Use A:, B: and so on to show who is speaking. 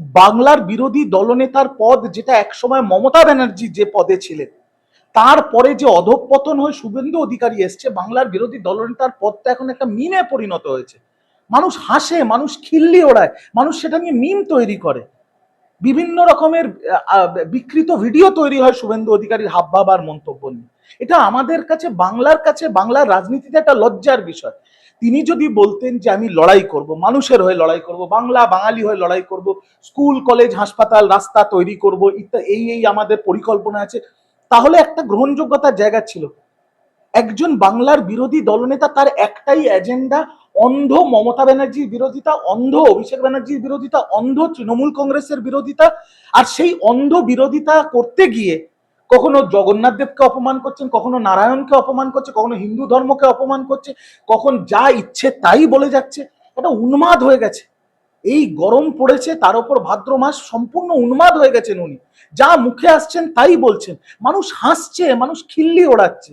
A: বাংলার বিরোধী দলনেতার পদ, যেটা একসময় মমতা ব্যানার্জি যে পদে ছিলেন, তারপরে যে অধঃপতন হয়ে শুভেন্দু অধিকারী এসছে, বাংলার বিরোধী দলনেতার পদটা এখন একটা মিমে পরিণত হয়েছে। মানুষ হাসে, মানুষ খিল্লি ওড়ায়, মানুষ সেটা নিয়ে মিম তৈরি করে, বিভিন্ন রকমের বিকৃত ভিডিও তৈরি হয় শুভেন্দু অধিকারীর হাবভাব আর মন্তব্য নিয়ে। এটা আমাদের কাছে, বাংলার রাজনীতিতে একটা লজ্জার বিষয়। তিনি যদি বলতেন যে আমি লড়াই করব, মানুষের হয়ে লড়াই করব, বাঙালি হয়ে লড়াই করব, স্কুল কলেজ হাসপাতাল রাস্তা তৈরি করব, ইত্যাদি, এই আমাদের পরিকল্পনা আছে, তাহলে একটা গ্রহণযোগ্যতার জায়গা ছিল। একজন বাংলার বিরোধী দলনেতা, তার একটাই এজেন্ডা, অন্ধ মমতা ব্যানার্জির বিরোধিতা, অন্ধ অভিষেক ব্যানার্জির বিরোধিতা, অন্ধ তৃণমূল কংগ্রেসের বিরোধিতা। আর সেই অন্ধ বিরোধিতা করতে গিয়ে কখনো জগন্নাথ দেবকে অপমান করছেন, কখনো নারায়ণকে অপমান করছে, কখনো হিন্দু ধর্মকে অপমান করছে, কখন যা ইচ্ছে তাই বলে যাচ্ছে। এটা উন্মাদ হয়ে গেছে। এই গরম পড়েছে, তার উপর ভাদ্র মাস, সম্পূর্ণ উন্মাদ হয়ে গেছেন উনি। যা মুখে আসছেন তাই বলছেন, মানুষ হাসছে, মানুষ খিল্লি ওড়াচ্ছে।